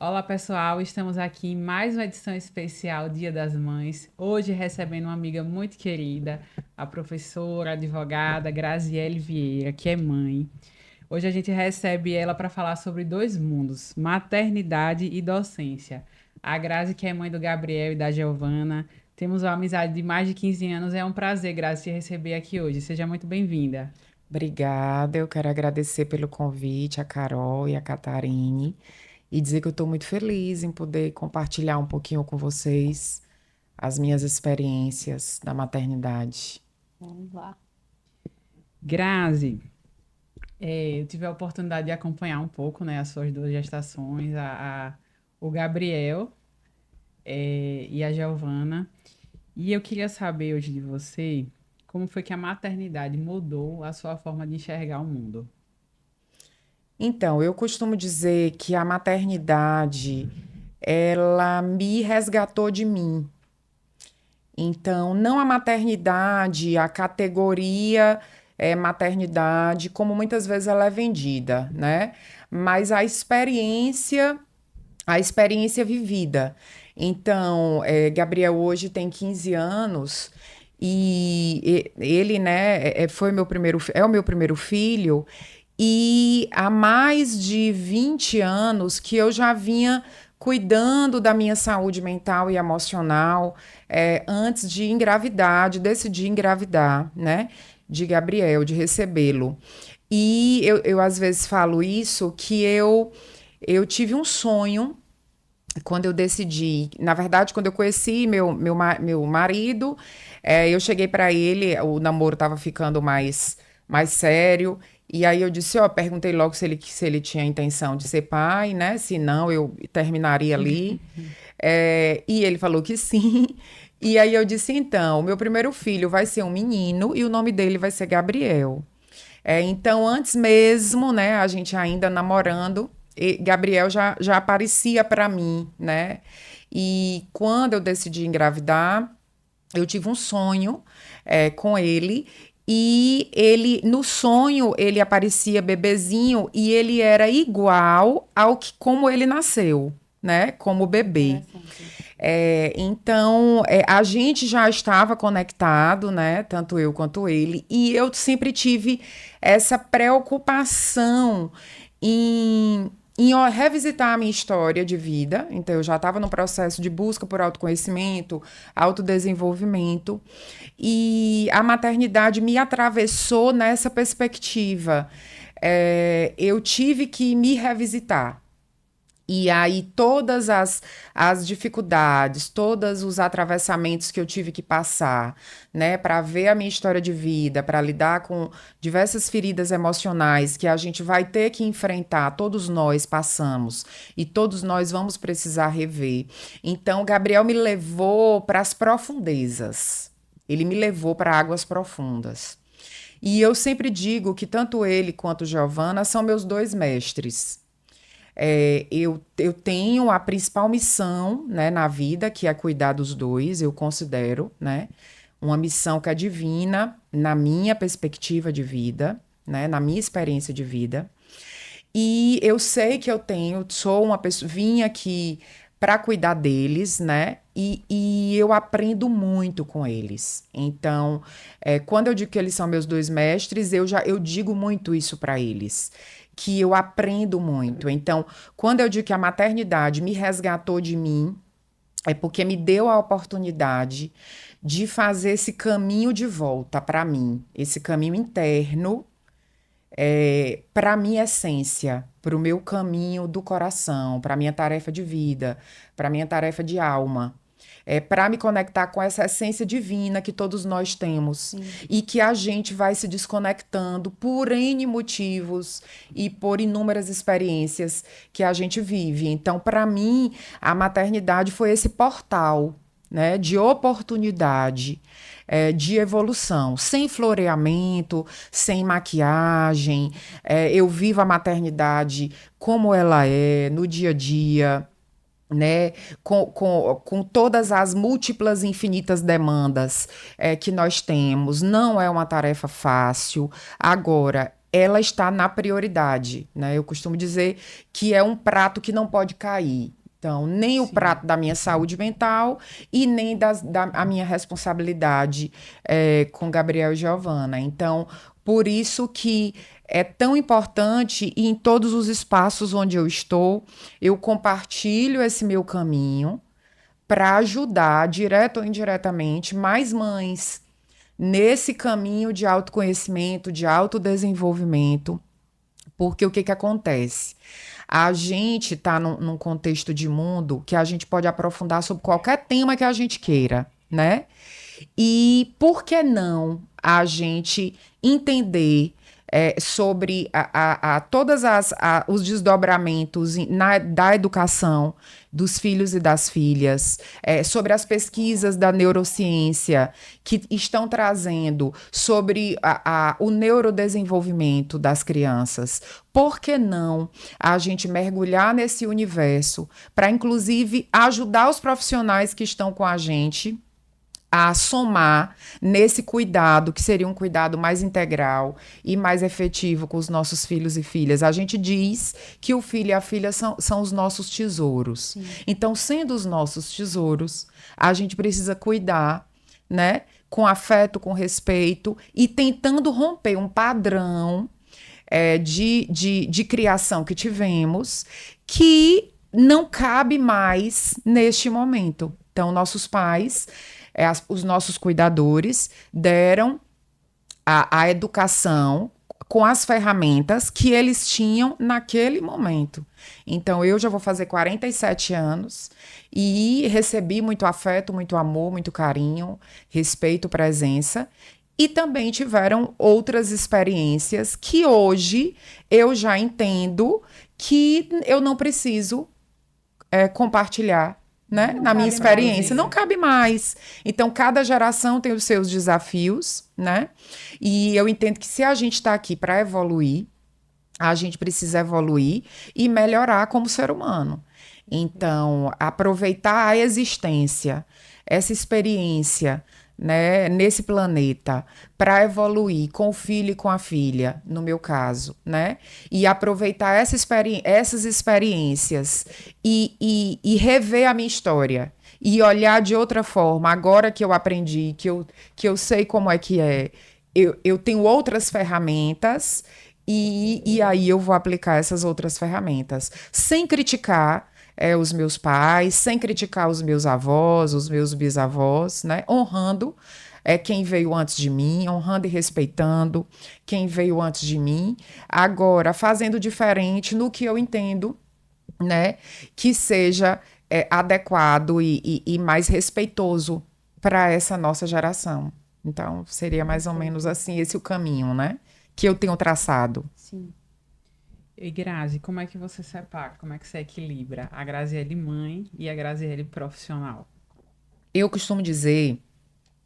Olá, pessoal. Estamos aqui em mais uma edição especial Dia das Mães. Hoje recebendo uma amiga muito querida, a professora, advogada Graziele Vieira, que é mãe. Hoje a gente recebe ela para falar sobre dois mundos, maternidade e docência. A Grazi, que é mãe do Gabriel e da Giovana. Temos uma amizade de mais de 15 anos. É um prazer, Grazi, te receber aqui hoje. Seja muito bem-vinda. Obrigada, eu quero agradecer pelo convite, a Carol e a Catarine, e dizer que eu estou muito feliz em poder compartilhar um pouquinho com vocês as minhas experiências da maternidade. Vamos lá. Grazi, eu tive a oportunidade de acompanhar um pouco, né, as suas duas gestações, o Gabriel, e a Giovana. E eu queria saber hoje de você como foi que a maternidade mudou a sua forma de enxergar o mundo. Então, eu costumo dizer que a maternidade, ela me resgatou de mim. Então, não a maternidade, a categoria maternidade, como muitas vezes ela é vendida, né? Mas a experiência vivida. Então, Gabriel hoje tem 15 anos e ele, né, é o meu primeiro filho e há mais de 20 anos que eu já vinha cuidando da minha saúde mental e emocional, antes de engravidar, de decidir engravidar, né, de Gabriel, de recebê-lo. E eu às vezes falo isso, que eu tive um sonho quando eu decidi, na verdade, quando eu conheci meu marido, eu cheguei para ele, o namoro estava ficando mais sério, e aí eu disse, ó, perguntei logo se ele tinha intenção de ser pai, né? Se não, eu terminaria ali. E ele falou que sim. E aí eu disse, então, meu primeiro filho vai ser um menino e o nome dele vai ser Gabriel. Então, antes mesmo, né, a gente ainda namorando, Gabriel já aparecia para mim, né? E quando eu decidi engravidar, eu tive um sonho com ele. E ele, no sonho, ele aparecia bebezinho e ele era igual ao que como ele nasceu, né? Como bebê. Interessante. Então, a gente já estava conectado, né? Tanto eu quanto ele, e eu sempre tive essa preocupação em revisitar a minha história de vida. Então, eu já estava no processo de busca por autoconhecimento, autodesenvolvimento, e a maternidade me atravessou nessa perspectiva. Eu tive que me revisitar. E aí, todas as dificuldades, todos os atravessamentos que eu tive que passar, né, para ver a minha história de vida, para lidar com diversas feridas emocionais que a gente vai ter que enfrentar, todos nós passamos, e todos nós vamos precisar rever. Então, Gabriel me levou para as profundezas, ele me levou para águas profundas. E eu sempre digo que tanto ele quanto Giovana são meus dois mestres. Eu tenho a principal missão, né, na vida, que é cuidar dos dois, eu considero, né, uma missão que é divina na minha perspectiva de vida, né, na minha experiência de vida. E eu sei que sou uma pessoa, vim aqui para cuidar deles, né? E eu aprendo muito com eles. Então, quando eu digo que eles são meus dois mestres, eu digo muito isso para eles, que eu aprendo muito. Então, quando eu digo que a maternidade me resgatou de mim, é porque me deu a oportunidade de fazer esse caminho de volta para mim, esse caminho interno para a minha essência, para o meu caminho do coração, para a minha tarefa de vida, para a minha tarefa de alma. Para me conectar com essa essência divina que todos nós temos Sim. e que a gente vai se desconectando por N motivos e por inúmeras experiências que a gente vive. Então, para mim, a maternidade foi esse portal, né, de oportunidade, de evolução, sem floreamento, sem maquiagem. Eu vivo a maternidade como ela é, no dia a dia, né, com todas as múltiplas infinitas demandas que nós temos. Não é uma tarefa fácil. Agora, ela está na prioridade, né? Eu costumo dizer que é um prato que não pode cair. Então, nem o Sim. prato da minha saúde mental e nem a minha responsabilidade com Gabriel e Giovana. Então, por isso que é tão importante e em todos os espaços onde eu estou, eu compartilho esse meu caminho para ajudar, direto ou indiretamente, mais mães nesse caminho de autoconhecimento, de autodesenvolvimento, porque o que que acontece? A gente está num contexto de mundo que a gente pode aprofundar sobre qualquer tema que a gente queira, né? E por que não a gente entender sobre todas os desdobramentos da educação dos filhos e das filhas, sobre as pesquisas da neurociência que estão trazendo sobre o neurodesenvolvimento das crianças. Por que não a gente mergulhar nesse universo para, inclusive, ajudar os profissionais que estão com a gente a somar nesse cuidado, que seria um cuidado mais integral e mais efetivo com os nossos filhos e filhas. A gente diz que o filho e a filha são os nossos tesouros. Sim. Então, sendo os nossos tesouros, a gente precisa cuidar, né, com afeto, com respeito e tentando romper um padrão de criação que tivemos que não cabe mais neste momento. Então, nossos pais, os nossos cuidadores, deram a educação com as ferramentas que eles tinham naquele momento. Então, eu já vou fazer 47 anos e recebi muito afeto, muito amor, muito carinho, respeito, presença. E também tiveram outras experiências que hoje eu já entendo que eu não preciso compartilhar, né? Na minha experiência, não cabe mais. Então, cada geração tem os seus desafios, né? E eu entendo que se a gente está aqui para evoluir, a gente precisa evoluir e melhorar como ser humano. Então, aproveitar a existência, essa experiência, né, nesse planeta, para evoluir com o filho e com a filha, no meu caso, né? E aproveitar essas experiências e rever a minha história. E olhar de outra forma, agora que eu aprendi, que eu sei como é que é, eu tenho outras ferramentas e aí eu vou aplicar essas outras ferramentas, sem criticar os meus pais, sem criticar os meus avós, os meus bisavós, né? Honrando quem veio antes de mim, honrando e respeitando quem veio antes de mim. Agora, fazendo diferente no que eu entendo, né? Que seja adequado e mais respeitoso para essa nossa geração. Então, seria mais ou menos assim esse o caminho, né? Que eu tenho traçado. Sim. E Grazi, como é que você separa, como é que você equilibra a Graziele mãe e a Graziele profissional? Eu costumo dizer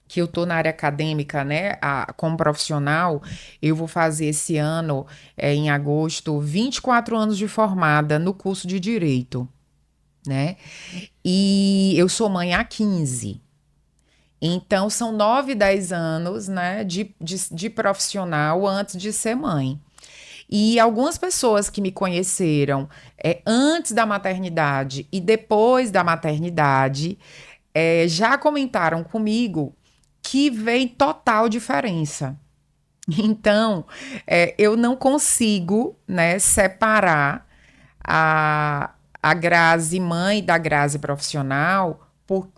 que eu estou na área acadêmica, né, como profissional, eu vou fazer esse ano, em agosto, 24 anos de formada no curso de Direito, né? E eu sou mãe há 15. Então, são 9, 10 anos, né, de profissional antes de ser mãe. E algumas pessoas que me conheceram antes da maternidade e depois da maternidade já comentaram comigo que vem total diferença. Então, eu não consigo, né, separar a Grazi mãe da Grazi profissional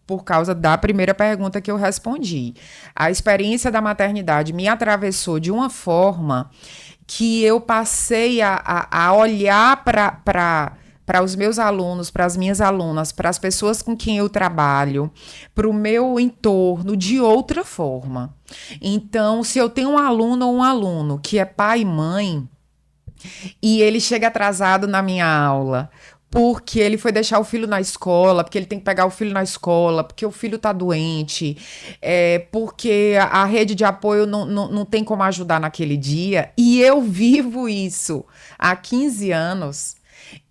por causa da primeira pergunta que eu respondi. A experiência da maternidade me atravessou de uma forma que eu passei a olhar para os meus alunos, para as minhas alunas, para as pessoas com quem eu trabalho, para o meu entorno de outra forma. Então, se eu tenho um aluno ou um aluno que é pai e mãe, e ele chega atrasado na minha aula, porque ele foi deixar o filho na escola, porque ele tem que pegar o filho na escola, porque o filho tá doente, porque a rede de apoio não tem como ajudar naquele dia, e eu vivo isso há 15 anos,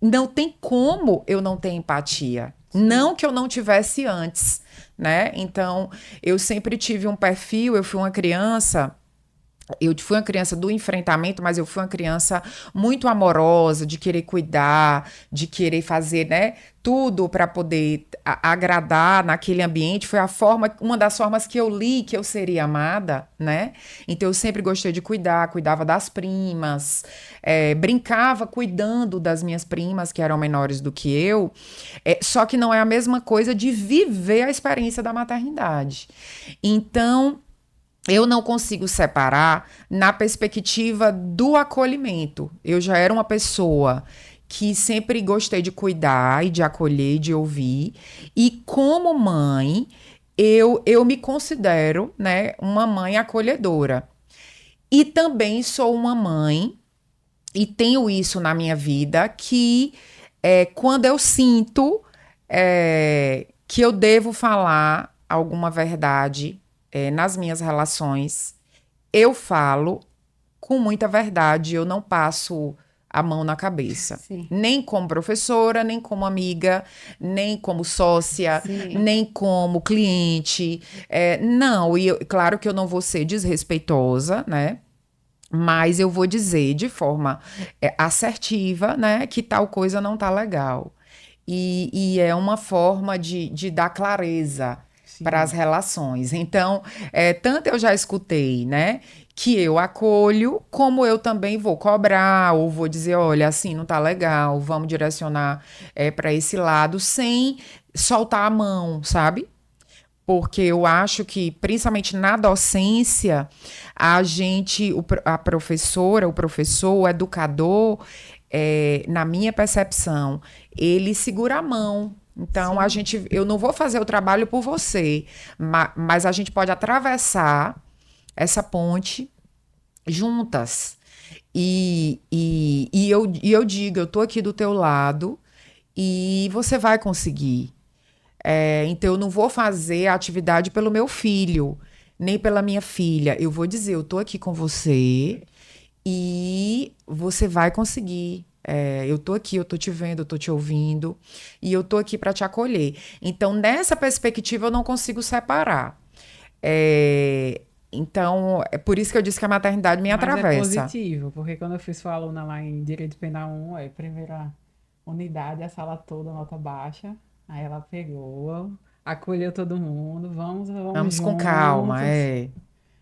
não tem como eu não ter empatia. Não que eu não tivesse antes, né? Então, eu sempre tive um perfil, eu fui uma criança Eu fui uma criança do enfrentamento, mas eu fui uma criança muito amorosa, de querer cuidar, de querer fazer, né, tudo para poder agradar naquele ambiente. Foi uma das formas que eu li que eu seria amada, né? Então eu sempre gostei de cuidar, cuidava das primas, brincava cuidando das minhas primas que eram menores do que eu. Só que não é a mesma coisa de viver a experiência da maternidade. Então eu não consigo separar na perspectiva do acolhimento. Eu já era uma pessoa que sempre gostei de cuidar e de acolher, de ouvir. E como mãe, eu me considero, né, uma mãe acolhedora. E também sou uma mãe, e tenho isso na minha vida, que quando eu sinto que eu devo falar alguma verdade nas minhas relações, eu falo com muita verdade, eu não passo a mão na cabeça. Sim. Nem como professora, nem como amiga, nem como sócia, Sim. nem como cliente. Não, e claro que eu não vou ser desrespeitosa, né? Mas eu vou dizer de forma assertiva, né, que tal coisa não tá legal. E é uma forma de dar clareza para as relações. Então, tanto eu já escutei, né, que eu acolho, como eu também vou cobrar, ou vou dizer, olha, assim não tá legal, vamos direcionar para esse lado, sem soltar a mão, sabe? Porque eu acho que, principalmente na docência, a professora, o professor, o educador, na minha percepção, ele segura a mão. Então, eu não vou fazer o trabalho por você, mas a gente pode atravessar essa ponte juntas. E eu digo, eu tô aqui do teu lado e você vai conseguir. Então, eu não vou fazer a atividade pelo meu filho, nem pela minha filha. Eu vou dizer, eu tô aqui com você e você vai conseguir. Eu tô aqui, eu tô te vendo, eu tô te ouvindo e eu tô aqui para te acolher. Então, nessa perspectiva, eu não consigo separar. Então, é por isso que eu disse que a maternidade me Mas atravessa. é positivo, porque quando eu fiz sua aluna lá em Direito Penal 1, primeira unidade, a sala toda, nota baixa. Aí ela pegou, acolheu todo mundo, vamos Vamos com calma, juntos, vamos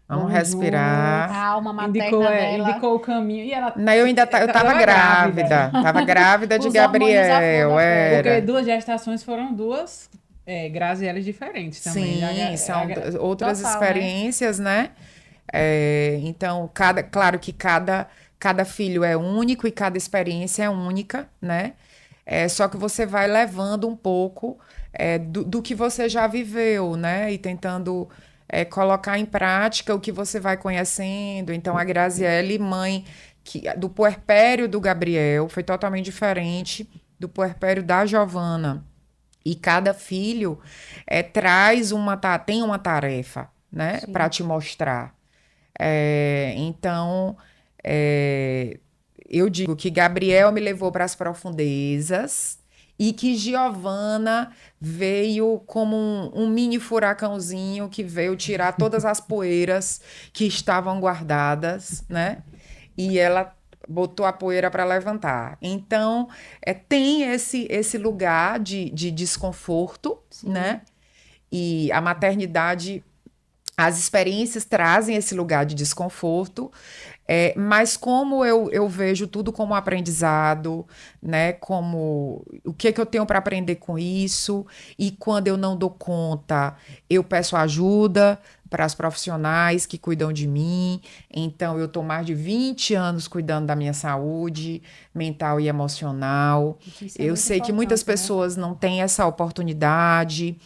vamos juntos. respirar. A alma Indicou, materna dela, indicou o caminho e ela Não, eu tava tava grávida. grávida. Tava grávida de os hormônios à flor Gabriel, da pele. Porque era. duas gestações foram duas Graziellas diferentes também. Sim, são outras Total, né? experiências, né? Então, claro que cada filho é único e cada experiência é única, né? Só que você vai levando um pouco do que você já viveu, né? E tentando colocar em prática o que você vai conhecendo. Então, a Graziele, mãe do puerpério do Gabriel, foi totalmente diferente do puerpério da Giovana. E cada filho tem uma tarefa, né, para te mostrar. Então, eu digo que Gabriel me levou para as profundezas e que Giovana veio como um mini furacãozinho que veio tirar todas as poeiras que estavam guardadas, né? E ela botou a poeira para levantar. Então, tem esse lugar de desconforto, né? E a maternidade, as experiências trazem esse lugar de desconforto, mas como eu vejo tudo como aprendizado, né? Como o que eu tenho para aprender com isso, e quando eu não dou conta, eu peço ajuda para as profissionais que cuidam de mim. Então, eu estou mais de 20 anos cuidando da minha saúde mental e emocional. Isso é Eu muito sei que muitas importante, né? pessoas não têm essa oportunidade.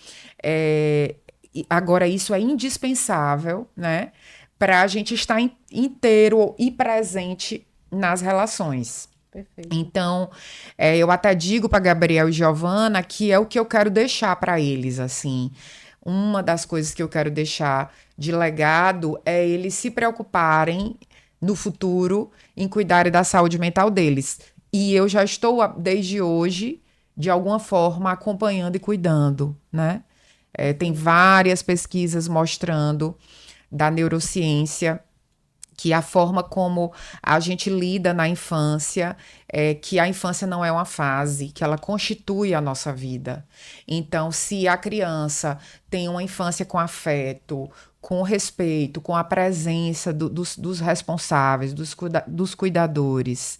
Agora, isso é indispensável, né? Para a gente estar inteiro e presente nas relações. Perfeito. Então, eu até digo para Gabriel e Giovana que é o que eu quero deixar para eles, assim. Uma das coisas que eu quero deixar de legado é eles se preocuparem no futuro em cuidarem da saúde mental deles. E eu já estou, desde hoje, de alguma forma, acompanhando e cuidando, né? Tem várias pesquisas mostrando da neurociência que a forma como a gente lida na infância, que a infância não é uma fase, que ela constitui a nossa vida. Então, se a criança tem uma infância com afeto, com respeito, com a presença dos responsáveis, dos cuidadores,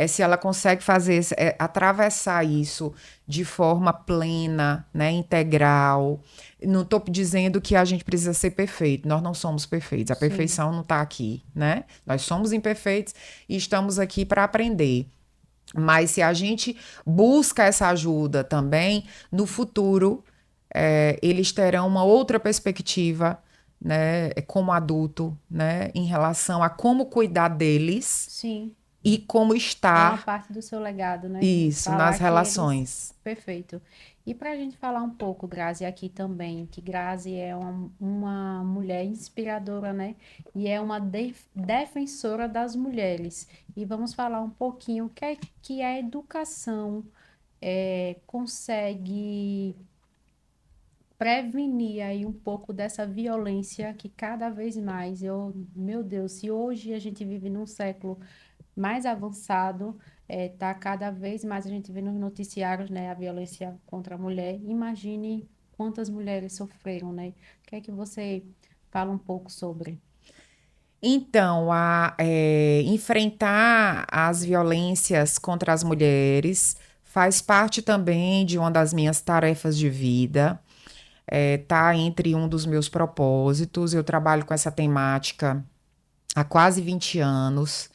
se ela consegue fazer, atravessar isso de forma plena, né, integral. Não estou dizendo que a gente precisa ser perfeito, nós não somos perfeitos, a Sim. perfeição não está aqui, né? Nós somos imperfeitos e estamos aqui para aprender. Mas se a gente busca essa ajuda também, no futuro, eles terão uma outra perspectiva, né, como adulto, né, em relação a como cuidar deles Sim. e como É uma estar, parte do seu legado, né? isso, Falar nas que eles. relações. Perfeito. E para a gente falar um pouco, Grazi, aqui também, que Grazi é uma mulher inspiradora, né? E é uma defensora das mulheres. E vamos falar um pouquinho que a educação consegue prevenir aí um pouco dessa violência que cada vez mais, meu Deus, se hoje a gente vive num século mais avançado, tá cada vez mais a gente vê nos noticiários, né, a violência contra a mulher. Imagine quantas mulheres sofreram, né? O que é que você fala um pouco sobre? Então, enfrentar as violências contra as mulheres faz parte também de uma das minhas tarefas de vida. Tá entre um dos meus propósitos. Eu trabalho com essa temática há quase 20 anos.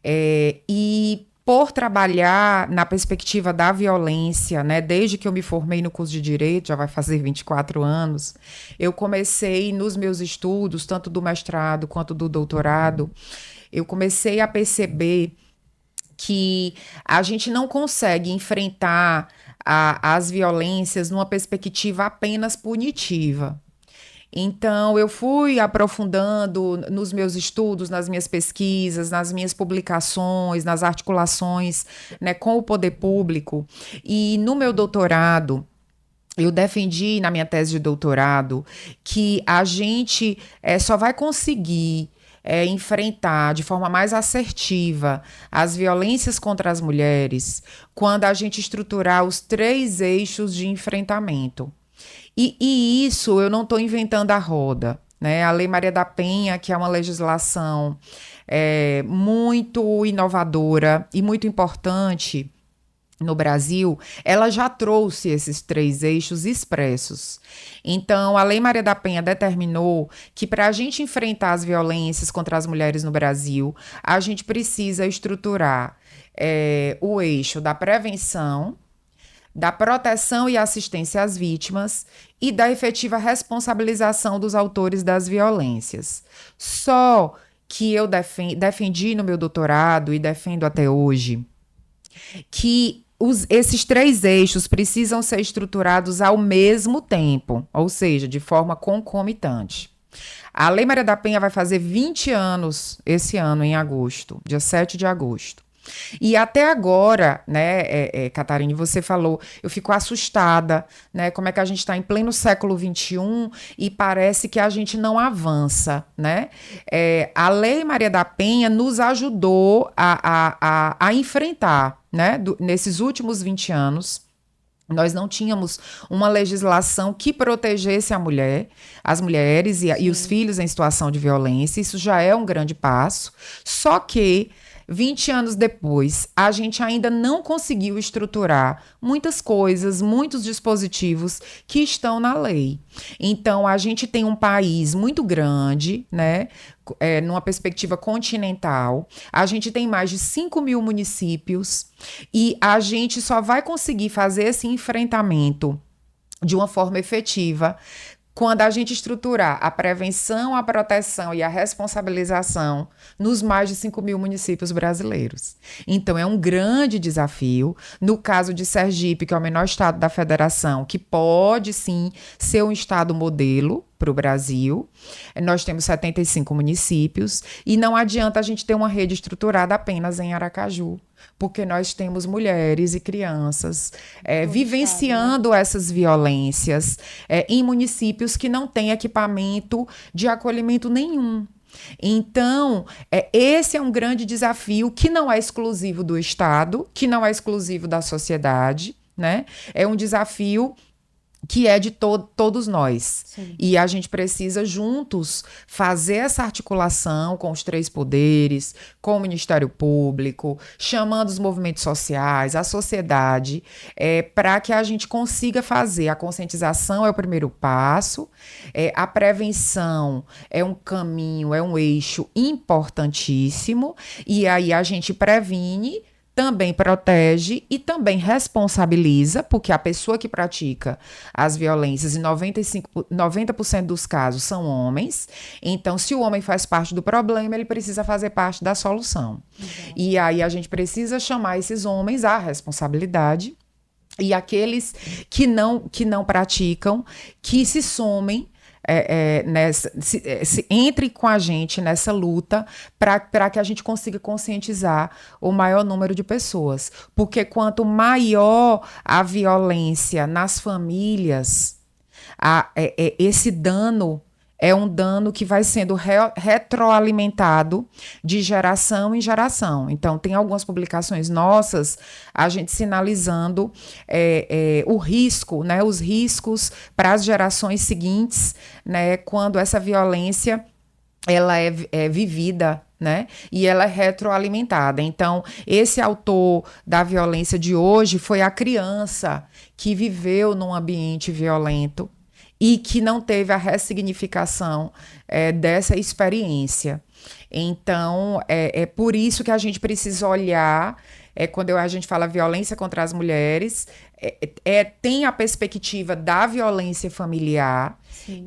E por trabalhar na perspectiva da violência, né, desde que eu me formei no curso de Direito, já vai fazer 24 anos, eu comecei nos meus estudos, tanto do mestrado quanto do doutorado, eu comecei a perceber que a gente não consegue enfrentar as violências numa perspectiva apenas punitiva. Então, eu fui aprofundando nos meus estudos, nas minhas pesquisas, nas minhas publicações, nas articulações, né, com o poder público. E no meu doutorado, eu defendi na minha tese de doutorado que a gente só vai conseguir enfrentar de forma mais assertiva as violências contra as mulheres quando a gente estruturar os 3 eixos de enfrentamento. E isso eu não estou inventando a roda. Né? A Lei Maria da Penha, que é uma legislação muito inovadora e muito importante no Brasil, ela já trouxe esses 3 eixos expressos. Então, a Lei Maria da Penha determinou que para a gente enfrentar as violências contra as mulheres no Brasil, a gente precisa estruturar o eixo da prevenção, da proteção e assistência às vítimas e da efetiva responsabilização dos autores das violências. Só que eu defendi no meu doutorado e defendo até hoje que esses 3 eixos precisam ser estruturados ao mesmo tempo, ou seja, de forma concomitante. A Lei Maria da Penha vai fazer 20 anos esse ano, em agosto, dia 7 de agosto. E até agora, né, Catarine, você falou, eu fico assustada, né, como é que a gente está em pleno século XXI e parece que a gente não avança, né? A Lei Maria da Penha nos ajudou a enfrentar, né, nesses últimos 20 anos. Nós não tínhamos uma legislação que protegesse as mulheres e os filhos em situação de violência. Isso já é um grande passo. Só que 20 anos depois, a gente ainda não conseguiu estruturar muitas coisas, muitos dispositivos que estão na lei. Então, a gente tem um país muito grande, né? Numa perspectiva continental, a gente tem mais de 5 mil municípios e a gente só vai conseguir fazer esse enfrentamento de uma forma efetiva quando a gente estruturar a prevenção, a proteção e a responsabilização nos mais de 5 mil municípios brasileiros. Então, é um grande desafio. No caso de Sergipe, que é o menor estado da federação, que pode, sim, ser um estado modelo para o Brasil. Nós temos 75 municípios e não adianta a gente ter uma rede estruturada apenas em Aracaju, porque nós temos mulheres e crianças vivenciando essas violências em municípios que não têm equipamento de acolhimento nenhum. Então, esse é um grande desafio que não é exclusivo do Estado, que não é exclusivo da sociedade, né? É um desafio que é de todos nós. Sim. E a gente precisa juntos fazer essa articulação com os três poderes, com o Ministério Público, chamando os movimentos sociais, a sociedade, para que a gente consiga fazer. A conscientização é o primeiro passo, a prevenção é um caminho, é um eixo importantíssimo, e aí a gente previne, também protege e também responsabiliza, porque a pessoa que pratica as violências, em 90% dos casos, são homens. Então, se o homem faz parte do problema, ele precisa fazer parte da solução. Exato. E aí a gente precisa chamar esses homens à responsabilidade, e aqueles que não praticam, que se somem, entre com a gente nessa luta para que a gente consiga conscientizar o maior número de pessoas. Porque quanto maior a violência nas famílias, esse dano é um dano que vai sendo retroalimentado de geração em geração. Então, tem algumas publicações nossas, a gente sinalizando o risco, né, os riscos para as gerações seguintes, né, quando essa violência ela é vivida, né? E ela é retroalimentada. Então, esse autor da violência de hoje foi a criança que viveu num ambiente violento e que não teve a ressignificação dessa experiência. Então, é por isso que a gente precisa olhar, quando a gente fala violência contra as mulheres, tem a perspectiva da violência familiar,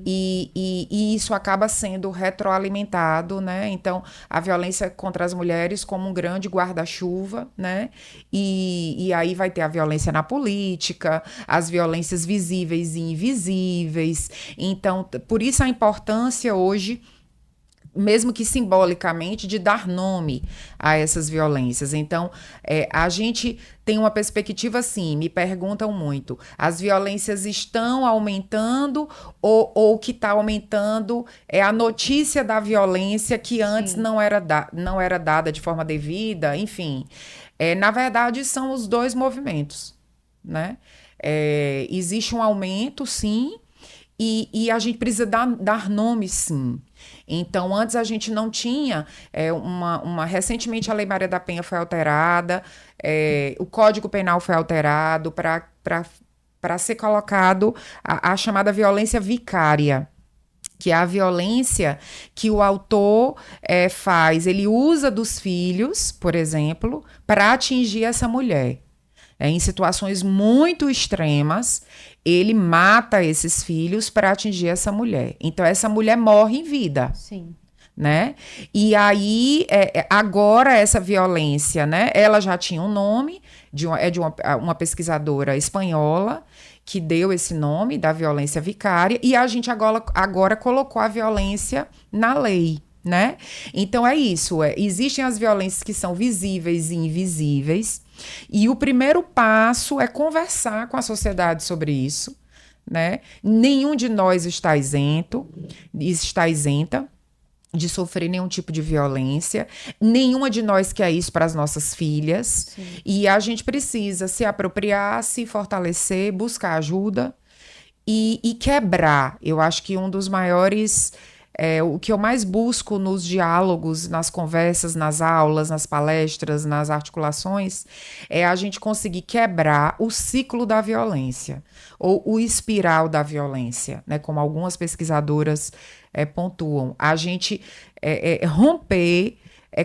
e isso acaba sendo retroalimentado, né? Então, a violência contra as mulheres como um grande guarda-chuva, né? E aí vai ter a violência na política, as violências visíveis e invisíveis. Então, por isso a importância hoje, mesmo que simbolicamente, de dar nome a essas violências. Então, a gente tem uma perspectiva assim, me perguntam muito, as violências estão aumentando ou o que está aumentando é a notícia da violência que antes não era dada de forma devida, enfim. Na verdade, são os dois movimentos, né? Existe um aumento, sim, e a gente precisa dar nome, sim. Então, antes a gente não tinha recentemente a Lei Maria da Penha foi alterada, o Código Penal foi alterado para ser colocado a chamada violência vicária, que é a violência que o autor faz. Ele usa dos filhos, por exemplo, para atingir essa mulher. Em situações muito extremas, ele mata esses filhos para atingir essa mulher. Então, essa mulher morre em vida. Sim. Né? E aí, agora, essa violência, né? Ela já tinha um nome, de uma pesquisadora espanhola, que deu esse nome da violência vicária, e a gente agora colocou a violência na lei. Né? Então é isso, existem as violências que são visíveis e invisíveis, e o primeiro passo é conversar com a sociedade sobre isso, né? Nenhum de nós está isenta de sofrer nenhum tipo de violência, nenhuma de nós quer isso para as nossas filhas. Sim. E a gente precisa se apropriar, se fortalecer, buscar ajuda e quebrar. Eu acho que um dos maiores... o que eu mais busco nos diálogos, nas conversas, nas aulas, nas palestras, nas articulações, é a gente conseguir quebrar o ciclo da violência, ou o espiral da violência, né? Como algumas pesquisadoras pontuam. A gente romper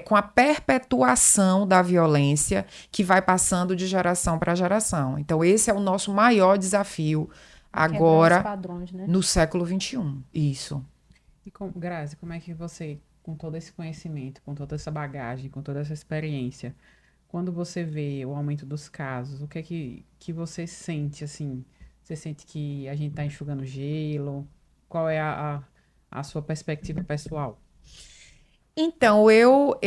com a perpetuação da violência que vai passando de geração para geração. Então, esse é o nosso maior desafio agora, os padrões, né? no século XXI. Isso. E Grazi, como é que você, com todo esse conhecimento, com toda essa bagagem, com toda essa experiência, quando você vê o aumento dos casos, o que é que você sente, assim? Você sente que a gente está enxugando gelo? Qual é a sua perspectiva pessoal? Então, eu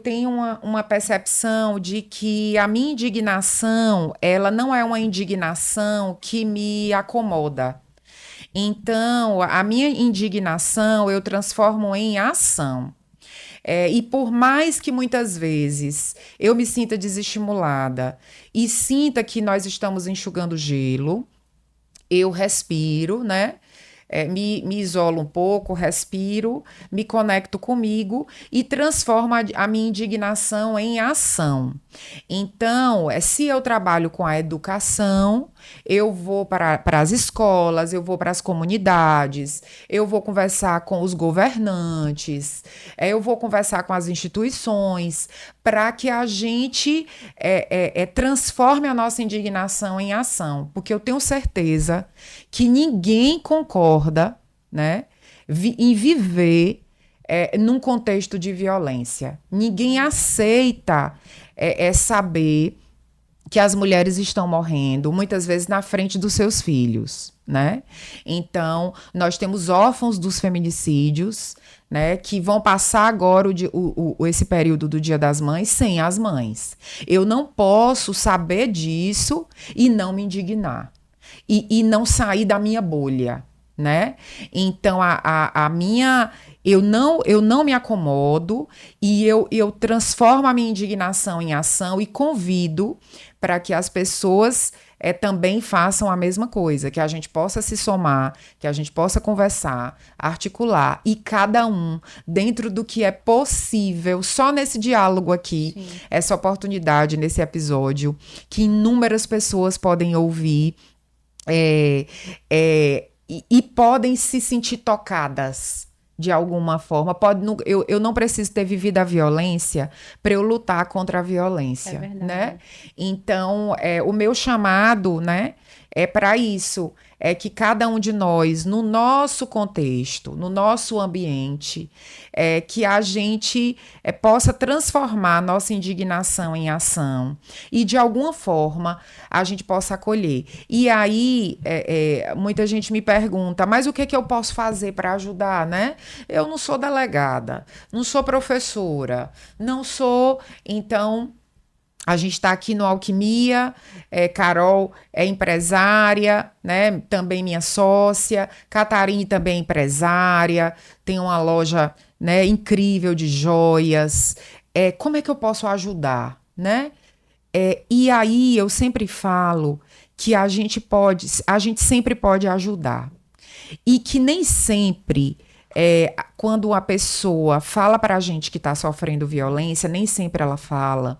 tenho uma percepção de que a minha indignação, ela não é uma indignação que me acomoda. Então, a minha indignação eu transformo em ação. E por mais que muitas vezes eu me sinta desestimulada e sinta que nós estamos enxugando gelo, eu respiro, né? Me isolo um pouco, respiro, me conecto comigo e transformo a minha indignação em ação. Então, se eu trabalho com a educação, eu vou para as escolas, eu vou para as comunidades, eu vou conversar com os governantes, eu vou conversar com as instituições, para que a gente transforme a nossa indignação em ação. Porque eu tenho certeza que ninguém concorda, né, em viver num contexto de violência. Ninguém aceita saber que as mulheres estão morrendo, muitas vezes na frente dos seus filhos, né? Então, nós temos órfãos dos feminicídios, né, que vão passar agora esse período do Dia das Mães sem as mães. Eu não posso saber disso e não me indignar. E não sair da minha bolha, né? Então, eu não me acomodo e eu transformo a minha indignação em ação e convido para que as pessoas também façam a mesma coisa, que a gente possa se somar, que a gente possa conversar, articular, e cada um, dentro do que é possível, só nesse diálogo aqui, sim, essa oportunidade, nesse episódio, que inúmeras pessoas podem ouvir, e podem se sentir tocadas de alguma forma. Eu não preciso ter vivido a violência para eu lutar contra a violência, né? Então, o meu chamado, né, é para isso, é que cada um de nós, no nosso contexto, no nosso ambiente, que a gente possa transformar a nossa indignação em ação e, de alguma forma, a gente possa acolher. E aí, muita gente me pergunta, mas o que é que eu posso fazer para ajudar, né? Eu não sou delegada, não sou professora, não sou, então... A gente está aqui no Alquimia, Carol é empresária, né? Também minha sócia, Catarine também é empresária, tem uma loja, né, incrível de joias. Como é que eu posso ajudar, né? E aí eu sempre falo que a gente sempre pode ajudar. E que nem sempre... quando uma pessoa fala para a gente que está sofrendo violência, nem sempre ela fala.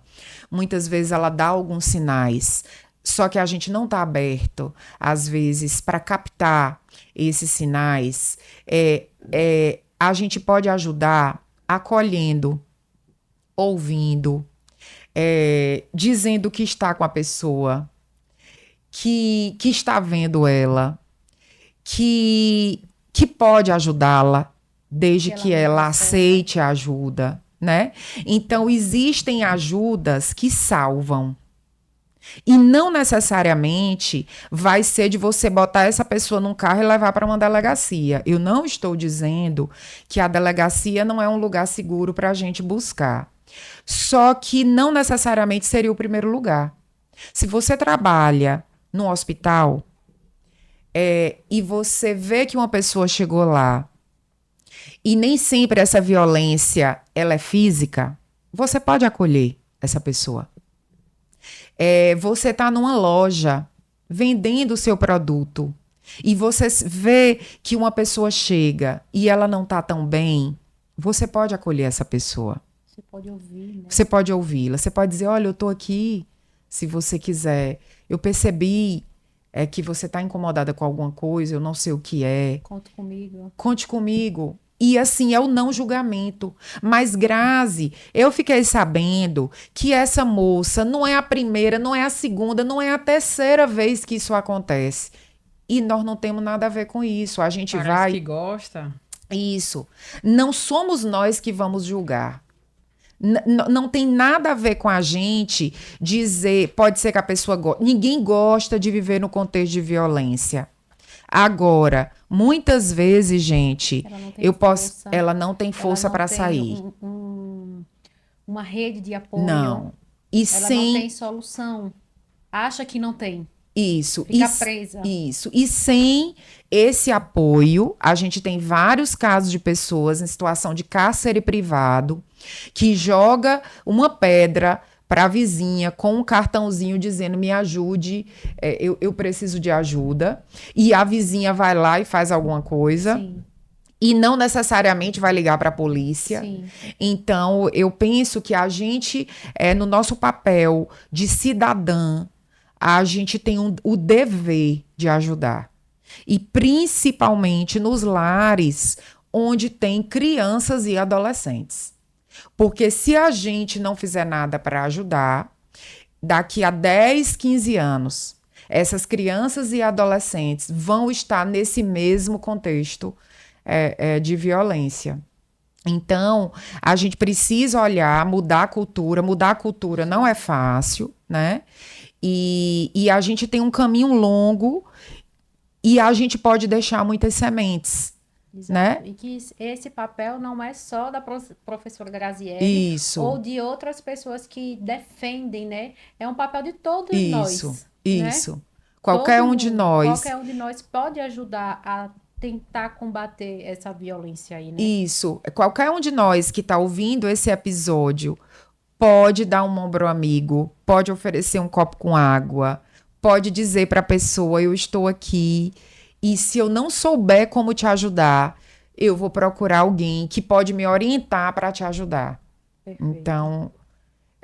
Muitas vezes ela dá alguns sinais, só que a gente não está aberto, às vezes, para captar esses sinais. A gente pode ajudar acolhendo, ouvindo, dizendo que está com a pessoa, que está vendo ela, que pode ajudá-la, desde que ela aceite a ajuda, né? Então, existem ajudas que salvam. E não necessariamente vai ser de você botar essa pessoa num carro e levar para uma delegacia. Eu não estou dizendo que a delegacia não é um lugar seguro para a gente buscar. Só que não necessariamente seria o primeiro lugar. Se você trabalha no hospital... e você vê que uma pessoa chegou lá e nem sempre essa violência ela é física, você pode acolher essa pessoa. Você está numa loja vendendo o seu produto e você vê que uma pessoa chega e ela não está tão bem, você pode acolher essa pessoa. Você pode ouvir, né? Você pode ouvi-la. Você pode dizer, olha, eu estou aqui, se você quiser. Eu percebi... que você está incomodada com alguma coisa, eu não sei o que é. Conte comigo. Conte comigo. E assim, é o não julgamento. Mas, Grazi, eu fiquei sabendo que essa moça não é a primeira, não é a segunda, não é a terceira vez que isso acontece. E nós não temos nada a ver com isso. A gente Parece que gosta. Isso. Não somos nós que vamos julgar. Não tem nada a ver com a gente dizer, pode ser que a pessoa goste. Ninguém gosta de viver no contexto de violência. Agora, muitas vezes, gente, ela não tem força para sair. Uma rede de apoio. Não. Ela não tem solução. Acha que não tem. Isso. Fica presa. Isso. E sem esse apoio, a gente tem vários casos de pessoas em situação de cárcere privado que joga uma pedra para a vizinha com um cartãozinho dizendo me ajude, eu preciso de ajuda. E a vizinha vai lá e faz alguma coisa. Sim. E não necessariamente vai ligar para a polícia. Sim. Então, eu penso que a gente, no nosso papel de cidadã, a gente tem o dever de ajudar. E principalmente nos lares onde tem crianças e adolescentes. Porque se a gente não fizer nada para ajudar, daqui a 10, 15 anos, essas crianças e adolescentes vão estar nesse mesmo contexto de violência. Então, a gente precisa olhar, mudar a cultura. Mudar a cultura não é fácil, né? E a gente tem um caminho longo e a gente pode deixar muitas sementes. Exato. Né? E que esse papel não é só da professora Graziele Isso. ou de outras pessoas que defendem, né? É um papel de todos nós. Isso. Né? Qualquer Todo um de mundo, nós. Qualquer um de nós pode ajudar a tentar combater essa violência aí, né? Isso. Qualquer um de nós que está ouvindo esse episódio pode dar um ombro amigo, pode oferecer um copo com água, pode dizer para a pessoa, eu estou aqui. E se eu não souber como te ajudar, eu vou procurar alguém que pode me orientar para te ajudar. Perfeito. Então,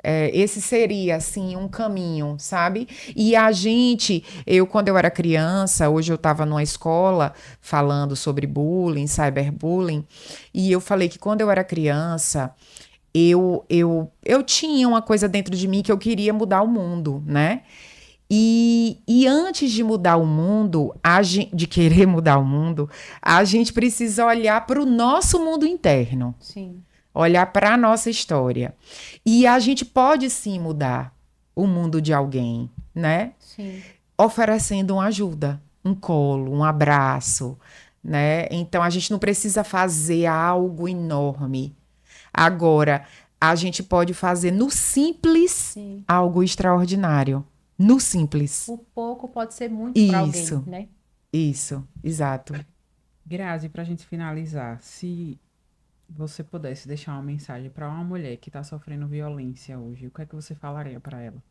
esse seria, assim, um caminho, sabe? E a gente, quando eu era criança, hoje eu estava numa escola falando sobre bullying, cyberbullying, e eu falei que quando eu era criança, eu tinha uma coisa dentro de mim que eu queria mudar o mundo, né? E antes de mudar o mundo, de querer mudar o mundo, a gente precisa olhar para o nosso mundo interno. Sim. Olhar para a nossa história. E a gente pode sim mudar o mundo de alguém, né? Sim. Oferecendo uma ajuda, um colo, um abraço, né? Então a gente não precisa fazer algo enorme. Agora, a gente pode fazer no simples algo extraordinário. No simples. O pouco pode ser muito para alguém, né? Isso, exato. Grazi, para a gente finalizar, se você pudesse deixar uma mensagem para uma mulher que está sofrendo violência hoje, o que é que você falaria para ela?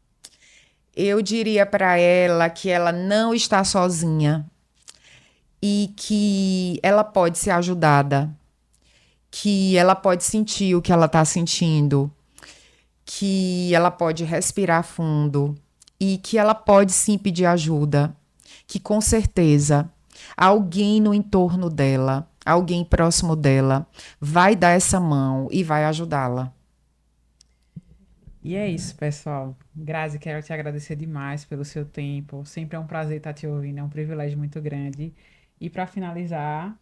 Eu diria para ela que ela não está sozinha e que ela pode ser ajudada, que ela pode sentir o que ela está sentindo, que ela pode respirar fundo e que ela pode sim pedir ajuda, que com certeza alguém no entorno dela, alguém próximo dela, vai dar essa mão e vai ajudá-la. E é isso, pessoal. Grazi, quero te agradecer demais pelo seu tempo. Sempre é um prazer estar te ouvindo, é um privilégio muito grande. E para finalizar,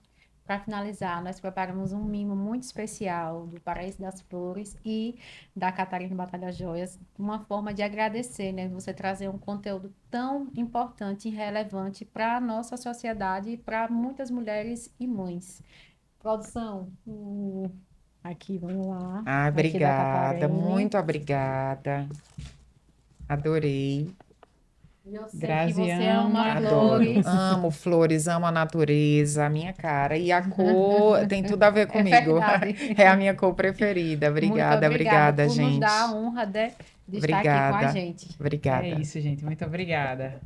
nós preparamos um mimo muito especial do Paraíso das Flores e da Catarina Batalha Joias, uma forma de agradecer, né? Você trazer um conteúdo tão importante e relevante para a nossa sociedade e para muitas mulheres e mães. Produção, aqui, vamos lá. Ah, Aqui da obrigada, Catarina. muito obrigada. Adorei. Eu sei que Grazi você ama, ama Adoro. flores. Amo flores, amo a natureza, a minha cara. E a cor tem tudo a ver comigo. verdade. É a minha cor preferida. Obrigada, Muito obrigada por gente. nos dar a honra de estar aqui com a Obrigada. gente. Obrigada. é isso, gente. Muito obrigada.